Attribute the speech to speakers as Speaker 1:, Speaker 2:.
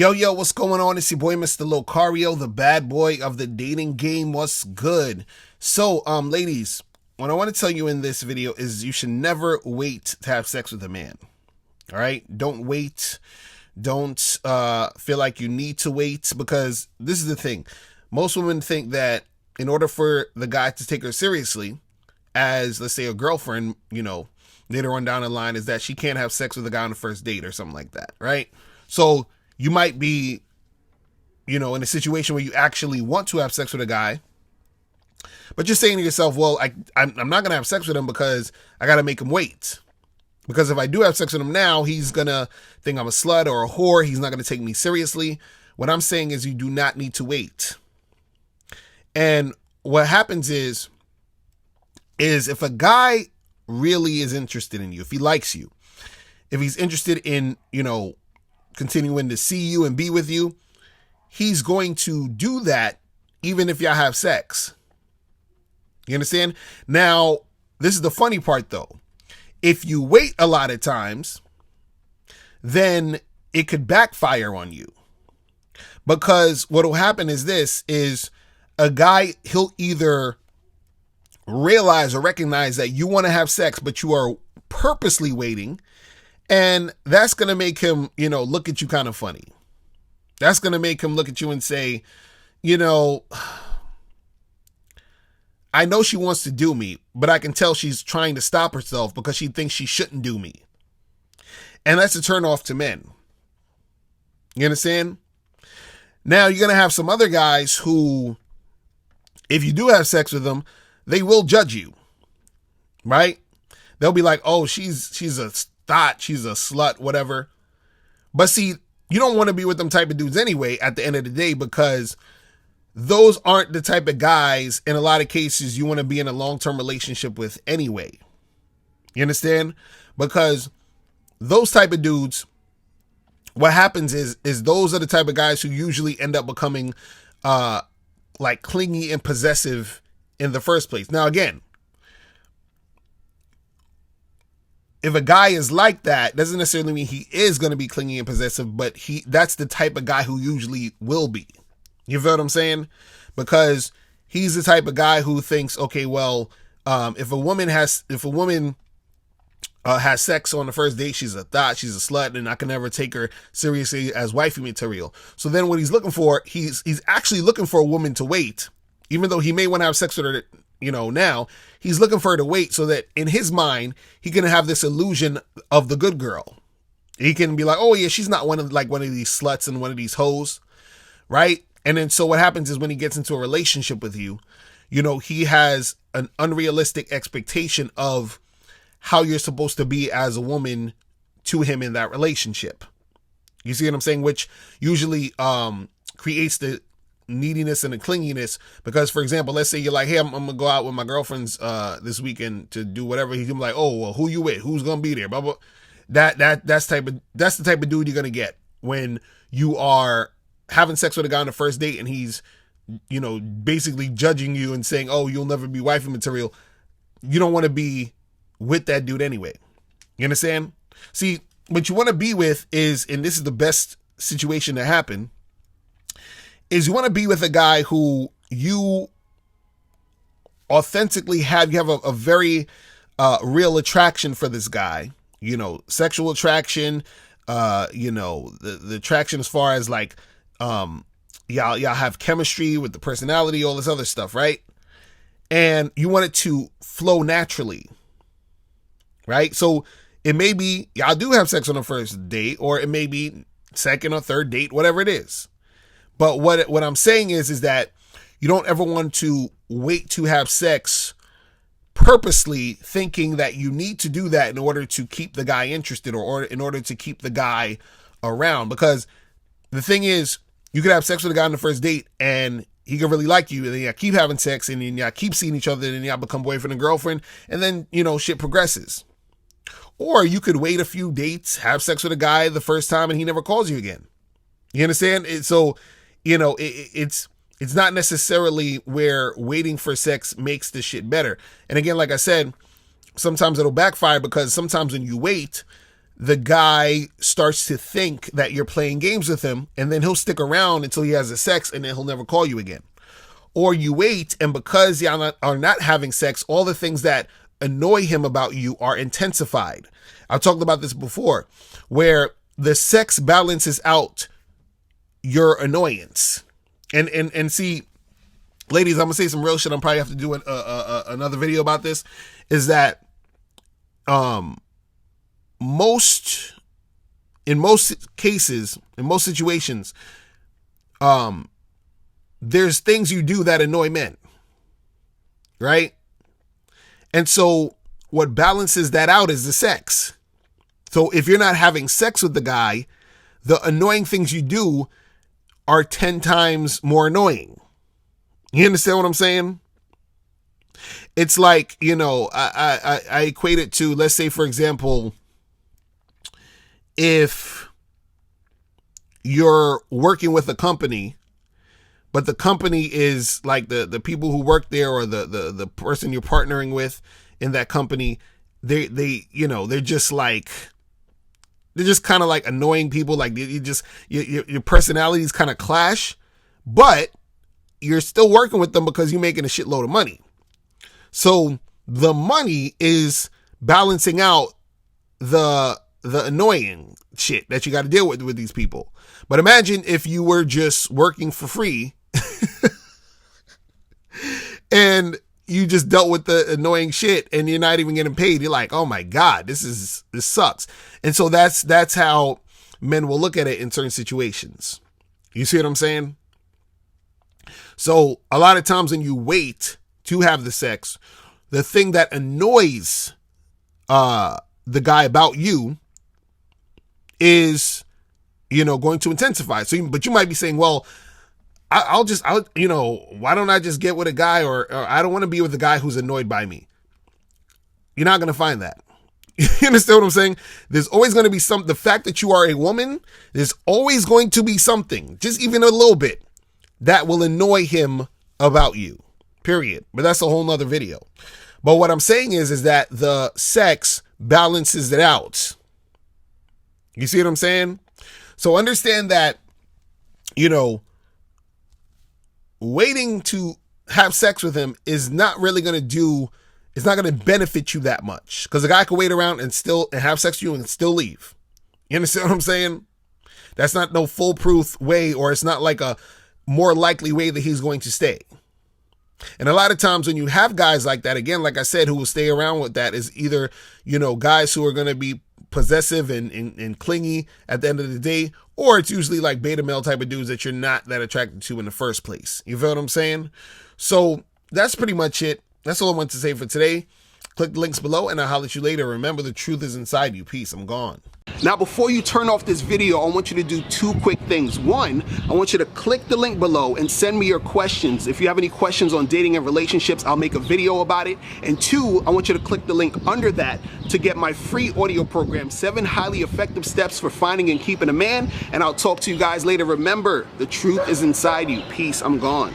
Speaker 1: Yo, what's going on? It's your boy, Mr. Locario, the bad boy of the dating game. What's good? So, ladies, what I want to tell you in this video is you should never wait to have sex with a man. All right? Don't wait. Don't feel like you need to wait, because this is the thing. Most women think that in order for the guy to take her seriously as, let's say, a girlfriend, later on down the line, is that she can't have sex with a guy on the first date or something like that, right? So you might be, in a situation where you actually want to have sex with a guy, but you're saying to yourself, well, I'm not going to have sex with him because I got to make him wait. Because if I do have sex with him now, he's going to think I'm a slut or a whore. He's not going to take me seriously. What I'm saying is you do not need to wait. And what happens is if a guy really is interested in you, if he likes you, if he's interested in, continuing to see you and be with you, he's going to do that even if y'all have sex. You understand? Now, this is the funny part though. If you wait a lot of times, then it could backfire on you. Because what will happen is a guy, he'll either realize or recognize that you want to have sex, but you are purposely waiting. And that's going to make him, look at you kind of funny. That's going to make him look at you and say, I know she wants to do me, but I can tell she's trying to stop herself because she thinks she shouldn't do me. And that's a turn off to men. You understand? Now you're going to have some other guys who, if you do have sex with them, they will judge you, right? They'll be like, oh, she's a thought, she's a slut, whatever. But see, you don't want to be with them type of dudes anyway at the end of the day, because those aren't the type of guys in a lot of cases you want to be in a long-term relationship with anyway. You understand? Because those type of dudes, what happens is those are the type of guys who usually end up becoming like clingy and possessive in the first place. Now again, if a guy is like that, doesn't necessarily mean he is going to be clingy and possessive, but that's the type of guy who usually will be. You feel what I'm saying? Because he's the type of guy who thinks, okay, well, if a woman has sex on the first date, she's a thought, she's a slut, and I can never take her seriously as wifey material. So then what he's looking for, he's actually looking for a woman to wait, even though he may want to have sex with her, now he's looking for her to wait so that in his mind, he can have this illusion of the good girl. He can be like, oh yeah, she's not one of these sluts and one of these hoes, right? And then so what happens is when he gets into a relationship with you, he has an unrealistic expectation of how you're supposed to be as a woman to him in that relationship. You see what I'm saying? Which usually creates the neediness and the clinginess, because for example, let's say you're like, hey, I'm gonna go out with my girlfriends this weekend to do whatever. He's gonna be like, oh well, who you with? Who's gonna be there? Blah, blah. That's the type of dude you're gonna get when you are having sex with a guy on the first date and he's basically judging you and saying, oh, you'll never be wifey material. You don't want to be with that dude anyway. You understand? See, what you want to be with is, and this is the best situation to happen, is you want to be with a guy who you authentically have a very real attraction for this guy, sexual attraction, the attraction as far as like, y'all have chemistry with the personality, all this other stuff, right? And you want it to flow naturally, right? So it may be y'all do have sex on the first date, or it may be second or third date, whatever it is. But what I'm saying is that you don't ever want to wait to have sex purposely thinking that you need to do that in order to keep the guy interested, or in order to keep the guy around. Because the thing is, you could have sex with a guy on the first date and he could really like you, and then y'all keep having sex, and then y'all keep seeing each other, and then y'all become boyfriend and girlfriend, and then, shit progresses. Or you could wait a few dates, have sex with a guy the first time, and he never calls you again. You understand? So, it's not necessarily where waiting for sex makes the shit better. And again, like I said, sometimes it'll backfire, because sometimes when you wait, the guy starts to think that you're playing games with him, and then he'll stick around until he has the sex, and then he'll never call you again. Or you wait, and because y'all are not having sex, all the things that annoy him about you are intensified. I've talked about this before, where the sex balances out your annoyance. And see, ladies, I'm gonna say some real shit. I'm probably have to do another video about this. Is that in most cases, in most situations, there's things you do that annoy men, right? And so what balances that out is the sex. So if you're not having sex with the guy, the annoying things you do are 10 times more annoying. You understand what I'm saying? It's like, you know, I equate it to, let's say, for example, if you're working with a company, but the company is like the people who work there, or the person you're partnering with in that company, they you know, they're just kind of like annoying people. Like your personalities kind of clash, but you're still working with them because you're making a shitload of money. So the money is balancing out the annoying shit that you got to deal with these people. But imagine if you were just working for free and you just dealt with the annoying shit and you're not even getting paid. You're like, oh my God, this sucks. And so that's how men will look at it in certain situations. You see what I'm saying? So a lot of times when you wait to have the sex, the thing that annoys the guy about you is, you know, going to intensify. So, but you might be saying, well, I'll you know, why don't I just get with a guy, or I don't want to be with a guy who's annoyed by me. You're not going to find that. You understand what I'm saying? There's always going to be the fact that you are a woman, there's always going to be something, just even a little bit, that will annoy him about you, period. But that's a whole nother video. But what I'm saying is that the sex balances it out. You see what I'm saying? So understand that, you know, waiting to have sex with him is not really going to it's not going to benefit you that much, because a guy can wait around and have sex with you and still leave. You understand what I'm saying? That's not no foolproof way, or it's not like a more likely way that he's going to stay. And a lot of times when you have guys like that, again, like I said, who will stay around with that, is either, you know, guys who are going to be possessive and clingy at the end of the day, or it's usually like beta male type of dudes that you're not that attracted to in the first place. You feel what I'm saying? So that's pretty much it. That's all I want to say for today. Click the links below and I'll holler at you later. Remember, the truth is inside you. Peace. I'm gone. Now, before you turn off this video, I want you to do two quick things. One, I want you to click the link below and send me your questions. If you have any questions on dating and relationships, I'll make a video about it. And two, I want you to click the link under that to get my free audio program, 7 highly effective steps for finding and keeping a man. And I'll talk to you guys later. Remember, the truth is inside you. Peace. I'm gone.